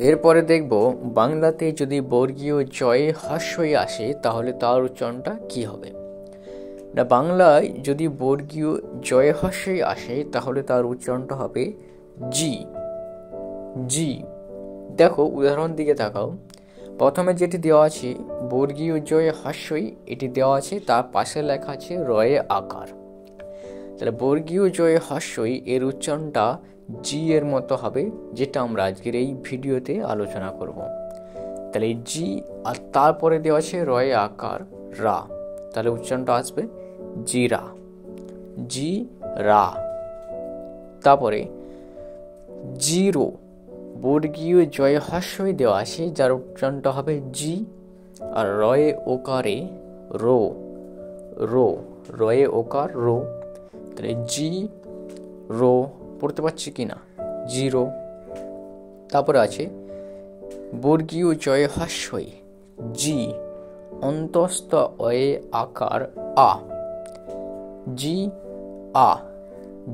এরপরে দেখব বাংলাতে যদি বর্গীয় জয়ে হ্রস্বই আসে তাহলে তার উচ্চারণটা কি হবে। না, বাংলায় যদি বর্গীয় জয়ে হ্রস্বই আসে তাহলে তার উচ্চারণটা হবে জি। জি। দেখো উদাহরণ দিকে তাকাও। প্রথমে যেটি দেওয়া আছে বর্গীয় জয়ে হ্রস্বই, এটি দেওয়া আছে, তার পাশে লেখা আছে রয়ে আকার। তাহলে বর্গীয় জয়ে হ্রস্বই এর উচ্চারণটা জি এর মতো হবে, যেটা আমরা আজকের এই ভিডিওতে আলোচনা করব। তাহলে জি আর তারপরে দেওয়া আছে রয়ে আকার রা, তাহলে উচ্চারণটা আসবে জিরা। জি রা। তারপরে জিরো, বর্গীয় জয়ে হ্রস্বই দেওয়া আছে, যার উচ্চারণটা হবে জি আর রয়ে ওকারে রো। রো, রয়ে ওকার রো। তাহলে জি রো, পড়তে পারছি কিনা, জিরো। তারপরে আছে বর্গীয় জয়ে হ্রস্বই জি অন্তস্থ অয়ে আকার আ। জি আ,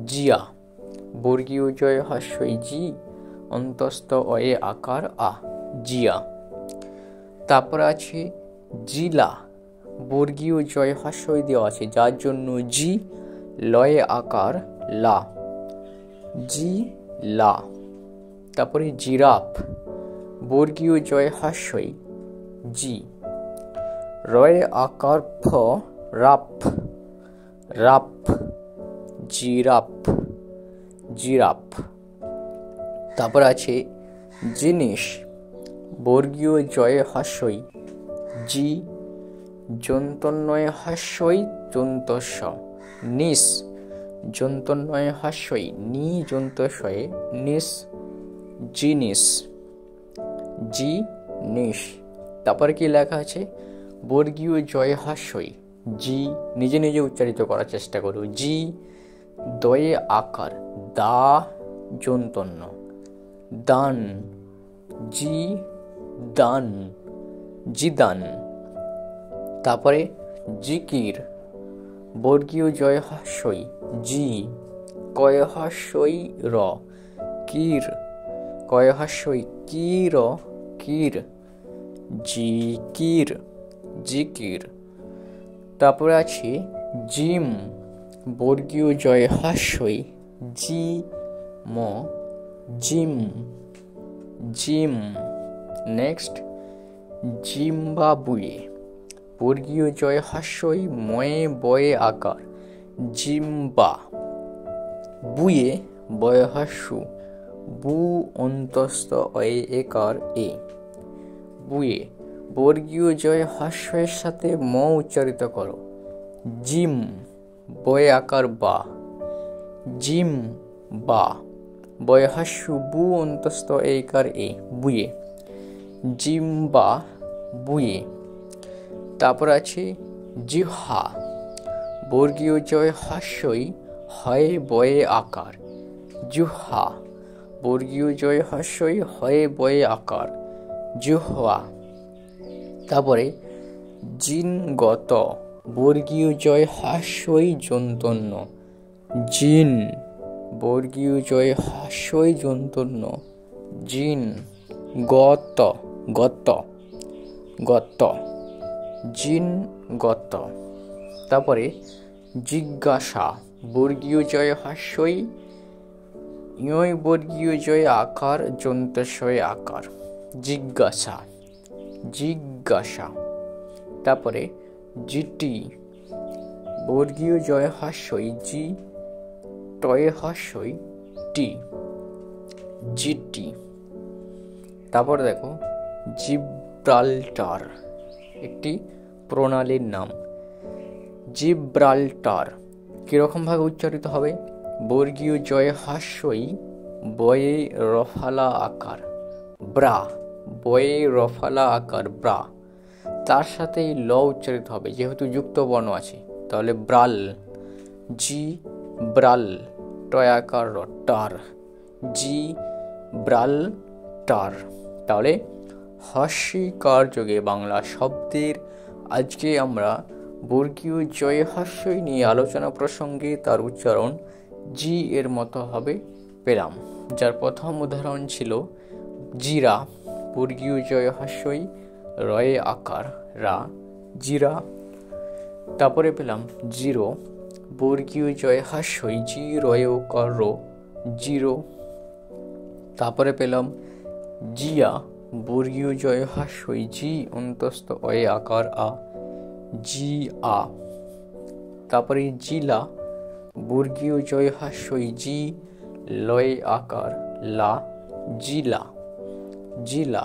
জিয়া। বর্গীয় জয়ে হ্রস্বই জি অন্তস্থ অয়ে আকার আ, জিয়া। তারপরে আছে জিলা, বর্গীয় জয়ে হ্রস্বই দেওয়া আছে, যার জন্য জি লয়ে আকার লা। জি লা। তারপরে জিরাফ, বর্গীয় জয়ে হ্রস্বই জি রয়ে আকার ফ রাফ। রাফ। জিরাফ। জিরাফ। তারপর আছে জিনিস, বর্গীয় জয়ে হ্রস্বই জি যন্তন্বয়ে হ্রস্বই যন্তস্ব নিস। যন্তন্বয়ে হ্রস্বই নি যন্তস্বয়ে নিস, জিনিস। জি নিস। তারপরে কি লেখা আছে বর্গীয় জয়ে হ্রস্বই জি, নিজে নিজে উচ্চারিত করার চেষ্টা করো, জি দয়ে আকার দা যন্তন্য দান। জি দান। জিদান। তারপরে জিকির, বর্গীয় জয়ে হ্রস্বই জি কয়ে হ্রস্বই র কির। কয়ে হ্রস্বই কি র কির, জিকির। জিকির। তারপরে আছে জিম, বর্গীয় জয়ে হ্রস্বই জি ম জিম। জিম। নেক্সট জিম্বাবুয়ে, বর্গীয় জয়ে হ্রস্বই ময়ে বয়ে আকার জিম্বা। বুয়ে বয়ে হ্রস্ব বু অন্তস্থ অয়ে একার এ, বুয়ে। বর্গীয় জয়ে হ্রস্বের সাথে ম উচ্চারিত করো, জিম বয়ে আকার বা। জিম বা। বয়ে হ্রস্ব বু অন্তস্থ একার এ, বুয়ে। জিম্বা বুয়ে। তারপর আছে জিহ্বা, বর্গীয় জয়ে হ্রস্বই হয়ে বয়ে আকার জিহ্বা। বর্গীয় জয়ে হ্রস্বই হয়ে বয়ে আকার জিহ্বা। তারপরে জিনগত, বর্গীয় জয়ে হ্রস্বই যন্তন্য জিন। বর্গীয় জয়ে হ্রস্বই যন্তন্য জিন। গত। গত। গত। জিন গত। তারপরে জিজ্ঞাসা, বর্গীয় জয়ে হ্রস্বই ইয় বর্গীয় জয়ে আকার যন্তস্বয়ে আকার জিজ্ঞাসা। জিজ্ঞাসা। তারপরে জিটি, বর্গীয় জয়ে হ্রস্বই জি টয়ে হ্রস্বই টি, জিটি। তারপর দেখো জিব্রাল্টার, একটি প্রণালীর নাম। জিব্রাল্টার কিরকম ভাবে উচ্চারিত হবে, বর্গীয় জয়ে হ্রস্বই বয়ে রফালা আকার ব্রা। বয়ে রফালা আকার ব্রা, তার সাথে ল উচ্চারিত হবে, যেহেতু যুক্ত বর্ণ আছে, তাহলে ব্রাল। জি ব্রাল টয়াকার টার, জি ব্রাল টার। তাহলে হ্রস্বীকার যোগে বাংলা শব্দের আজকে আমরা বর্গীয় জয়ে হ্রস্বই নিয়ে আলোচনা প্রসঙ্গে তার উচ্চারণ জি এর মতো হবে পেলাম, যার প্রথম উদাহরণ ছিল জিরা, বর্গীয় জয় হস্যই রয়ে আকার রা, জিরা। তারপরে পেলাম জিরো, বর্গীয় জয় হস্যই জি রয়ে ওকার রো, জিরো। তারপরে পেলাম জিয়া, বর্গীয় জয় হস্যই জি অন্তস্থ অয়ে আকার আ, জি আ। তারপরে জিলা, বর্গীয় জয় হস্যই জি লয়ে আকার লা, জিলা, জিলা।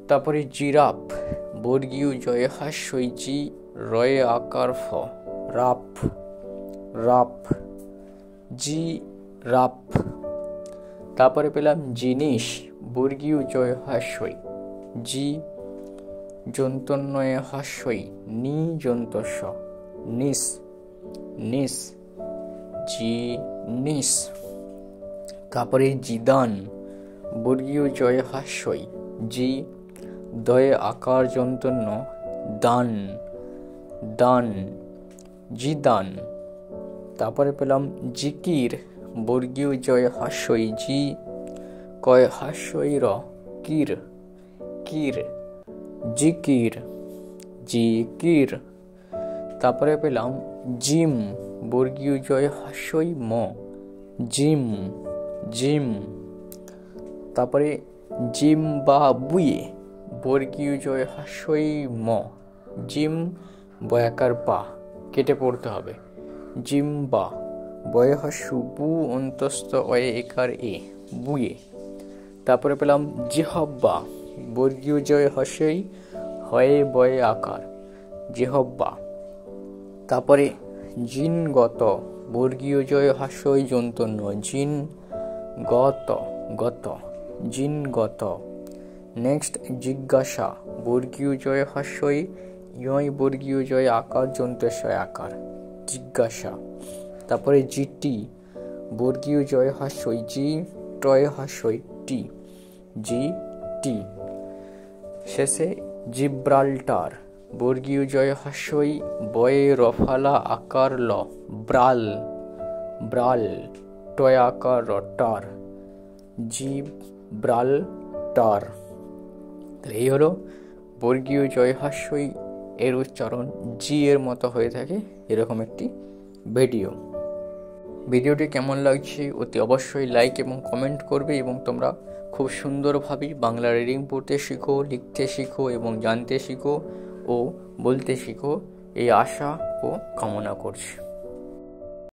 তারপরে জিরাফ, বর্গীয় জয় হস্যই জি রয়ে আকার ফ, রাফ, রাফ, জি রাফ। তারপরে পেলাম জিনিস, বর্গীয় জয় হস্যই জি যন্তন্নয়ে হস্যই নি যন্তস্ব, নিস, নিস, জি নিস। তারপরে জিদান, বর্গীয় জয় হস্যই জি দয়ে আকার যন্তন্য দান, দান, জিদান। তারপরে পেলাম জিকির, বর্গীয় জয় হস্যই জি কয় হস্যই র, কির, কির, জিকির, জিকির। তারপরে পেলাম জিম, বর্গীয় জয় হস্যই ম, জিম, জিম। তারপরে জিম্বাবুয়ে, বর্গীয় জয় হস্যই ম, জিম বয়াকার পা কেটে পড়তে হবে, জিম্বা, বয়ে হস্য বু অন্তস্থ অয়ে একার এ, বুয়ে। তারপরে পেলাম জিহব্বা, বর্গীয় জয় হস্যই হয়ে বয়ে আকার, জিহব্বা। তারপরে জিনগত, বর্গীয় জয় হস্যই যন্তন্য জিন গত, গত, জিনগত। নেক্সট জিজ্ঞাসা, বর্গীয় জয় হস্যই ইয় বর্গীয় জয় আকার যন্ত্রস্বয় আকার, জিজ্ঞাসা। তারপরে জিটি, বর্গীয় জয় হস্যই জি টয় হস্যই টি, জি টি। শেষে জিব্রাল্টার, বর্গীয় জয় হস্যই বয়ে রফালা আকার ল, ব্রাল, ব্রাল, টয় আকার র, টার, জিব্রাল্টার। এই হলো বর্গীয় জয় হস্যই এর উচ্চারণ জি এর মতো হয়ে থাকে এরকম একটি ভিডিওটি কেমন লাগছে অতি অবশ্যই লাইক এবং কমেন্ট করবে, এবং তোমরা খুব সুন্দরভাবে বাংলা রিডিং পড়তে শিখো, লিখতে শিখো এবং জানতে শিখো ও বলতে শিখো, এই আশা ও কামনা করছি।